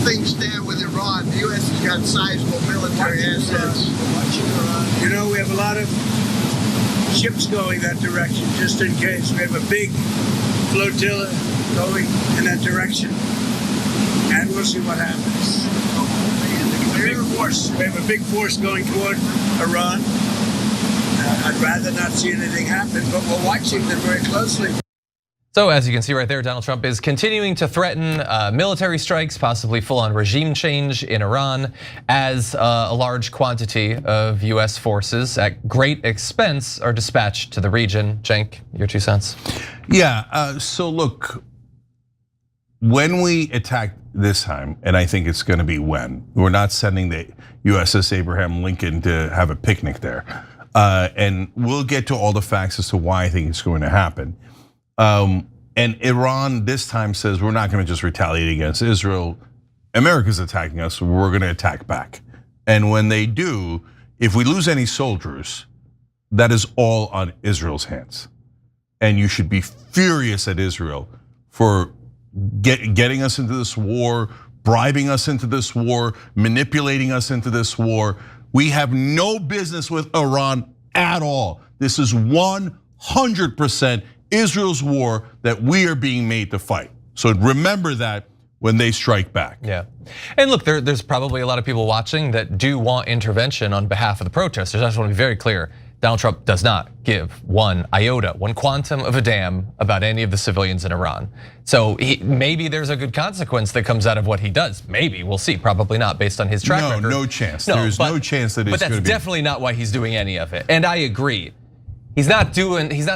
things stand with Iran? The U.S. has got sizable military assets. You know, we have a lot of ships going that direction, just in case. We have a big flotilla going in that direction, and we'll see what happens. Big force. We have a big force going toward Iran. I'd rather not see anything happen, but we're watching them very closely. So as you can see right there, Donald Trump is continuing to threaten military strikes, possibly full-on regime change in Iran, as a large quantity of US forces at great expense are dispatched to the region. Cenk, your 2 cents? Yeah, so look, when we attack this time, and I think it's gonna be when, we're not sending the USS Abraham Lincoln to have a picnic there. And we'll get to all the facts as to why I think it's going to happen. And Iran this time says we're not gonna just retaliate against Israel. America's attacking us, we're gonna attack back. And when they do, if we lose any soldiers, that is all on Israel's hands. And you should be furious at Israel for getting us into this war, bribing us into this war, manipulating us into this war. We have no business with Iran at all. This is 100% Israel's war that we are being made to fight. So remember that when they strike back. Yeah, and look, there's probably a lot of people watching that do want intervention on behalf of the protesters. I just want to be very clear. Donald Trump does not give one iota, one quantum of a damn about any of the civilians in Iran. So maybe there's a good consequence that comes out of what he does. Maybe, we'll see, probably not based on his track record. No chance, there's no chance that it's gonna be. But that's definitely not why he's doing any of it. And I agree. He's not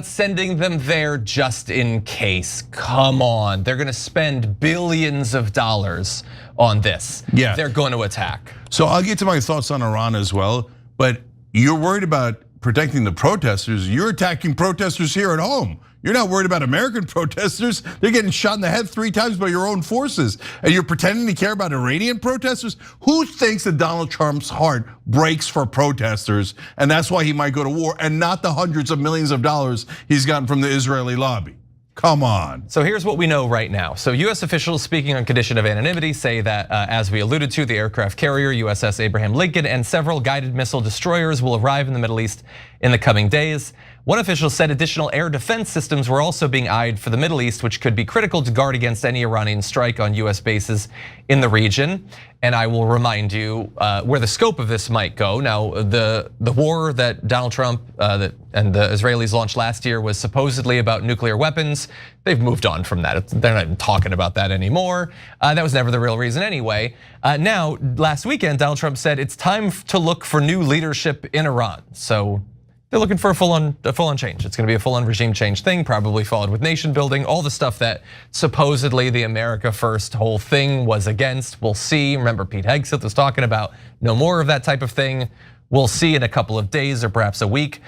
sending them there just in case. Come on, they're gonna spend billions of dollars on this. Yeah. They're going to attack. So I'll get to my thoughts on Iran as well, but you're worried about protecting the protesters. You're attacking protesters here at home. You're not worried about American protesters. They're getting shot in the head 3 times by your own forces. And you're pretending to care about Iranian protesters? Who thinks that Donald Trump's heart breaks for protesters and that's why he might go to war and not the hundreds of millions of dollars he's gotten from the Israeli lobby? Come on. So here's what we know right now. So US officials speaking on condition of anonymity say that as we alluded to, the aircraft carrier USS Abraham Lincoln and several guided missile destroyers will arrive in the Middle East in the coming days. One official said additional air defense systems were also being eyed for the Middle East, which could be critical to guard against any Iranian strike on US bases in the region. And I will remind you where the scope of this might go. Now, the war that Donald Trump and the Israelis launched last year was supposedly about nuclear weapons. They've moved on from that. They're not even talking about that anymore. That was never the real reason anyway. Now, last weekend, Donald Trump said it's time to look for new leadership in Iran. So they're looking for a full-on change. It's gonna be a full-on regime change thing, probably followed with nation building, all the stuff that supposedly the America First whole thing was against. We'll see. Remember, Pete Hegseth was talking about no more of that type of thing. We'll see in a couple of days or perhaps a week.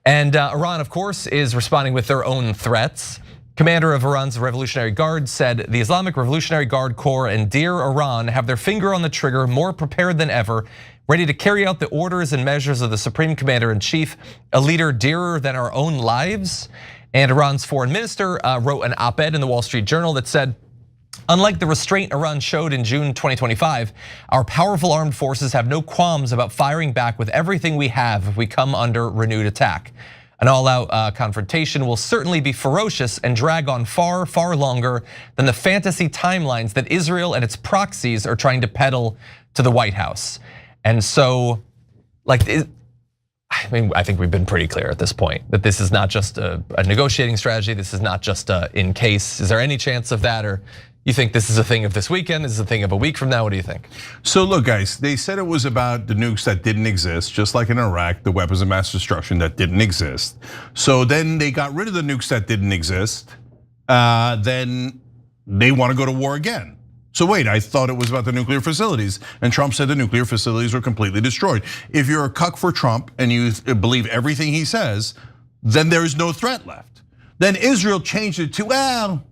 And Iran, of course, is responding with their own threats. Commander of Iran's Revolutionary Guard said the Islamic Revolutionary Guard Corps and Dear Iran have their finger on the trigger, more prepared than ever, ready to carry out the orders and measures of the Supreme Commander-in-Chief, a leader dearer than our own lives. And Iran's foreign minister wrote an op-ed in the Wall Street Journal that said, unlike the restraint Iran showed in June 2025, our powerful armed forces have no qualms about firing back with everything we have if we come under renewed attack. An all-out confrontation will certainly be ferocious and drag on far, far longer than the fantasy timelines that Israel and its proxies are trying to peddle to the White House. And so, I think we've been pretty clear at this point that this is not just a negotiating strategy. This is not just in case. Is there any chance of that, or you think this is a thing of this weekend? This is a thing of a week from now? What do you think? So look, guys, they said it was about the nukes that didn't exist, just like in Iraq, the weapons of mass destruction that didn't exist. So then they got rid of the nukes that didn't exist. Then they want to go to war again. So wait, I thought it was about the nuclear facilities, and Trump said the nuclear facilities were completely destroyed. If you're a cuck for Trump and you believe everything he says, then there is no threat left. Then Israel changed it to, well,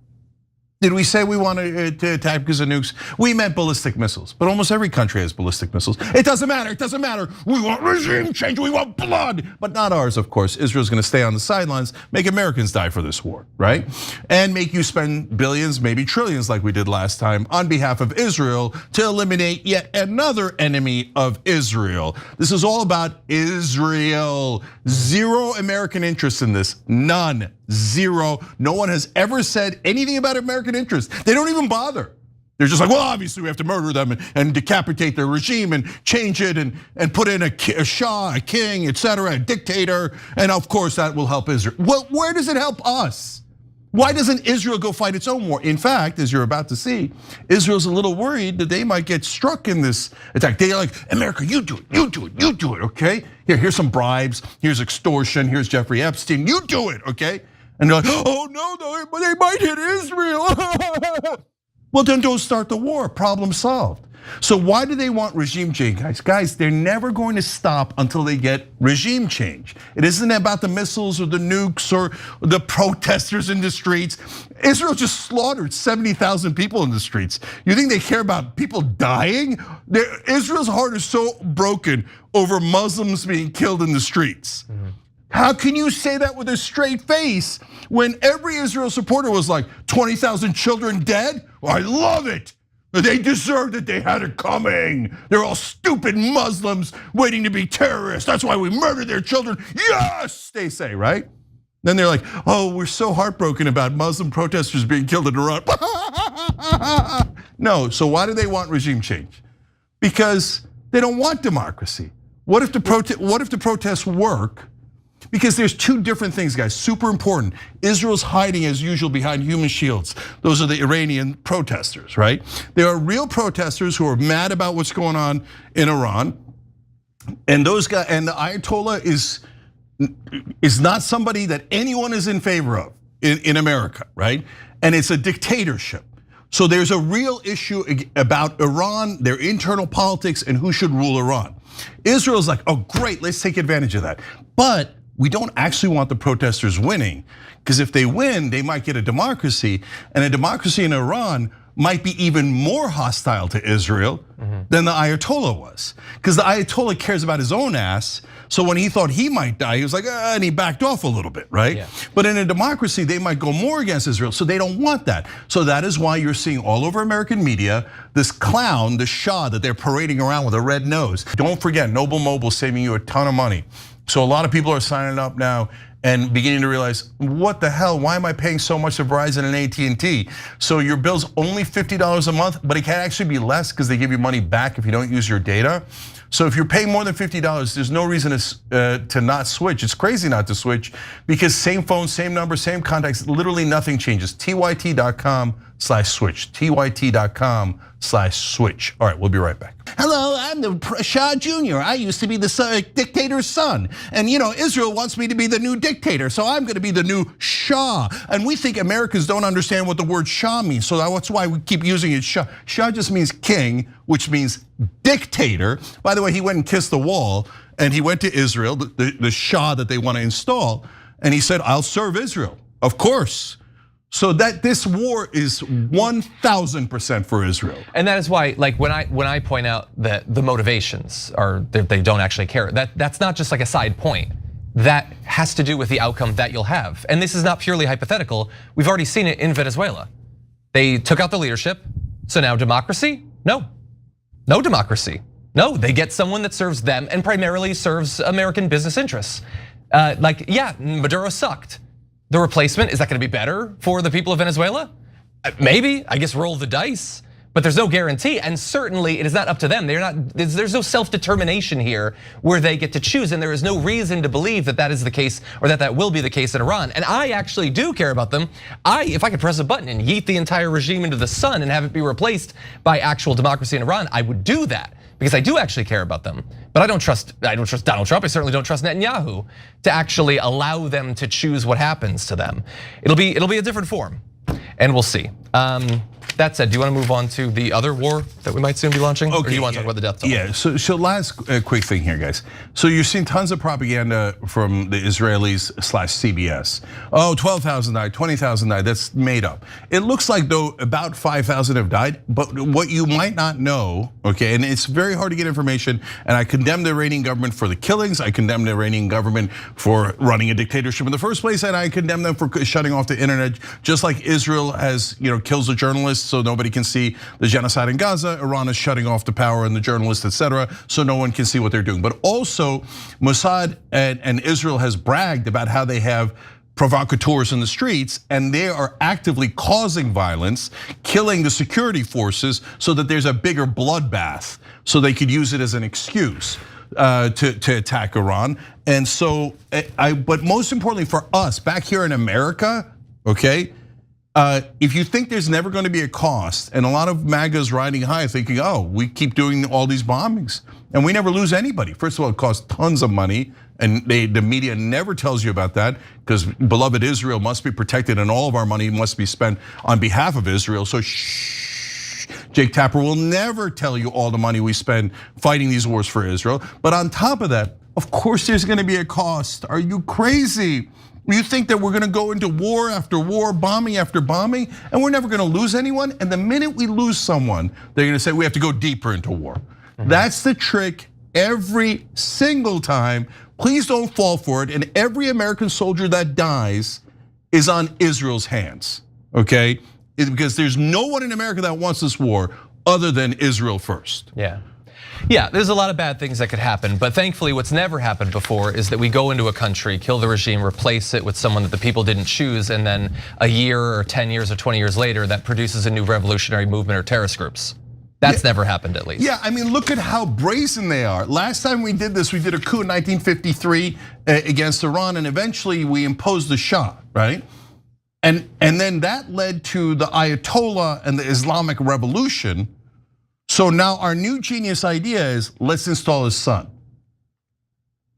Did we say we wanted to attack because of nukes? We meant ballistic missiles, but almost every country has ballistic missiles. It doesn't matter, it doesn't matter. We want regime change, we want blood, but not ours, of course. Israel's gonna stay on the sidelines, make Americans die for this war, right? And make you spend billions, maybe trillions like we did last time on behalf of Israel to eliminate yet another enemy of Israel. This is all about Israel. Zero American interest in this, none. Zero. No one has ever said anything about American interest. They don't even bother. They're just like, well, obviously we have to murder them and decapitate their regime and change it and put in a shah, a king, etc., a dictator, and of course that will help Israel. Well, where does it help us? Why doesn't Israel go fight its own war? In fact, as you're about to see, Israel's a little worried that they might get struck in this attack. They're like, America, you do it, you do it, you do it, okay? Here's some bribes, here's extortion, here's Jeffrey Epstein, you do it, okay? And they're like, oh no, they might hit Israel. Well, then don't start the war, problem solved. So why do they want regime change, guys? Guys, they're never going to stop until they get regime change. It isn't about the missiles or the nukes or the protesters in the streets. Israel just slaughtered 70,000 people in the streets. You think they care about people dying? Israel's heart is so broken over Muslims being killed in the streets. How can you say that with a straight face when every Israel supporter was like 20,000 children dead? Well, I love it. They deserved it, they had it coming. They're all stupid Muslims waiting to be terrorists. That's why we murdered their children. Yes, they say, right? Then they're like, oh, we're so heartbroken about Muslim protesters being killed in Iran. No, so why do they want regime change? Because they don't want democracy. What if the protests work? Because there's two different things, guys, super important. Israel's hiding as usual behind human shields. Those are the Iranian protesters, right? There are real protesters who are mad about what's going on in Iran. And those guys, and the Ayatollah is not somebody that anyone is in favor of in America, right? And it's a dictatorship. So there's a real issue about Iran, their internal politics, and who should rule Iran. Israel's like, oh great, let's take advantage of that. But we don't actually want the protesters winning, because if they win, they might get a democracy, and a democracy in Iran might be even more hostile to Israel than the Ayatollah was. Because the Ayatollah cares about his own ass, so when he thought he might die, he was like, and he backed off a little bit, right? Yeah. But in a democracy, they might go more against Israel, so they don't want that. So that is why you're seeing all over American media, this clown, the Shah that they're parading around with a red nose. Don't forget, Noble Mobile saving you a ton of money. So a lot of people are signing up now and beginning to realize, what the hell, why am I paying so much to Verizon and AT&T? So your bill's only $50 a month, but it can actually be less because they give you money back if you don't use your data. So if you're paying more than $50, there's no reason to not switch. It's crazy not to switch because same phone, same number, same contacts, literally nothing changes. TYT.com/switch, TYT.com/switch. All right, we'll be right back. Hello, I'm the Shah Jr. I used to be the dictator's son. And Israel wants me to be the new dictator, so I'm gonna be the new Shah. And we think Americans don't understand what the word Shah means, so that's why we keep using it, Shah. Shah just means king, which means dictator. By the way, he went and kissed the wall, and he went to Israel, the Shah that they wanna install, and he said, I'll serve Israel, of course. So that this war is 1000% for Israel. And that is why, like when I point out that the motivations are they don't actually care, that's not just like a side point. That has to do with the outcome that you'll have. And this is not purely hypothetical. We've already seen it in Venezuela. They took out the leadership, so now democracy? No, no democracy. No, they get someone that serves them and primarily serves American business interests. Yeah, Maduro sucked. The replacement, is that gonna be better for the people of Venezuela? Maybe, I guess roll the dice, but there's no guarantee. And certainly it is not up to them. There's no self-determination here where they get to choose, and there is no reason to believe that that is the case or that will be the case in Iran. And I actually do care about them. If I could press a button and yeet the entire regime into the sun and have it be replaced by actual democracy in Iran, I would do that. Because I do actually care about them. But I don't trust Donald Trump, I certainly don't trust Netanyahu to actually allow them to choose what happens to them. It'll be a different form, and we'll see. That said, do you want to move on to the other war that we might soon be launching? Okay, or do you want to talk about the death toll? Yeah, so last quick thing here, guys. So you're seeing tons of propaganda from the Israelis / CBS. Oh, 12,000 died, 20,000 died, that's made up. It looks like though about 5,000 have died, but what you might not know, okay, and it's very hard to get information, and I condemn the Iranian government for the killings, I condemn the Iranian government for running a dictatorship in the first place, and I condemn them for shutting off the internet, just like Israel has, kills the journalists so nobody can see the genocide in Gaza. Iran is shutting off the power and the journalists, etc., so no one can see what they're doing. But also, Mossad and Israel has bragged about how they have provocateurs in the streets, and they are actively causing violence, killing the security forces so that there's a bigger bloodbath, so they could use it as an excuse to attack Iran. And so, but most importantly for us back here in America, okay, if you think there's never going to be a cost, and a lot of MAGA's riding high thinking, oh, we keep doing all these bombings and we never lose anybody. First of all, it costs tons of money, and the media never tells you about that because beloved Israel must be protected and all of our money must be spent on behalf of Israel. So shh, Jake Tapper will never tell you all the money we spend fighting these wars for Israel. But on top of that, of course there's going to be a cost. Are you crazy? You think that we're gonna go into war after war, bombing after bombing, and we're never gonna lose anyone? And the minute we lose someone, they're gonna say we have to go deeper into war. That's the trick every single time. Please don't fall for it. And every American soldier that dies is on Israel's hands, okay? Because there's no one in America that wants this war other than Israel first. Yeah, there's a lot of bad things that could happen, but thankfully what's never happened before is that we go into a country, kill the regime, replace it with someone that the people didn't choose, and then a year or 10 years or 20 years later, that produces a new revolutionary movement or terrorist groups. That's never happened, at least. Yeah, I mean, look at how brazen they are. Last time we did this, we did a coup in 1953 against Iran, and eventually we imposed the Shah, right? And then that led to the Ayatollah and the Islamic Revolution. So now our new genius idea is let's install his son.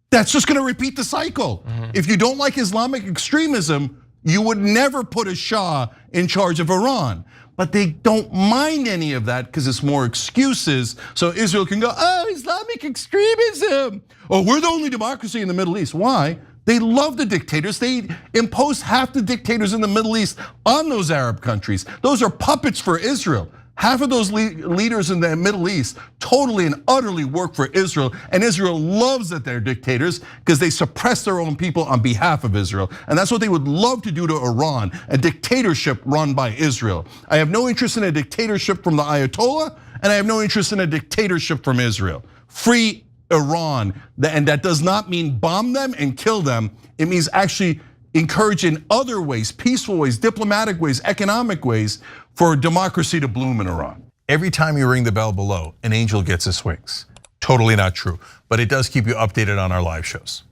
That's just gonna repeat the cycle. If you don't like Islamic extremism, you would never put a Shah in charge of Iran. But they don't mind any of that because it's more excuses. So Israel can go, oh, Islamic extremism. Oh, we're the only democracy in the Middle East. Why? They love the dictators. They imposed half the dictators in the Middle East on those Arab countries. Those are puppets for Israel. Half of those leaders in the Middle East totally and utterly work for Israel, and Israel loves that they're dictators because they suppress their own people on behalf of Israel. And that's what they would love to do to Iran, a dictatorship run by Israel. I have no interest in a dictatorship from the Ayatollah, and I have no interest in a dictatorship from Israel. Free Iran, and that does not mean bomb them and kill them. It means actually encourage in other ways, peaceful ways, diplomatic ways, economic ways, for democracy to bloom in Iran. Every time you ring the bell below, an angel gets his wings. Totally not true, but it does keep you updated on our live shows.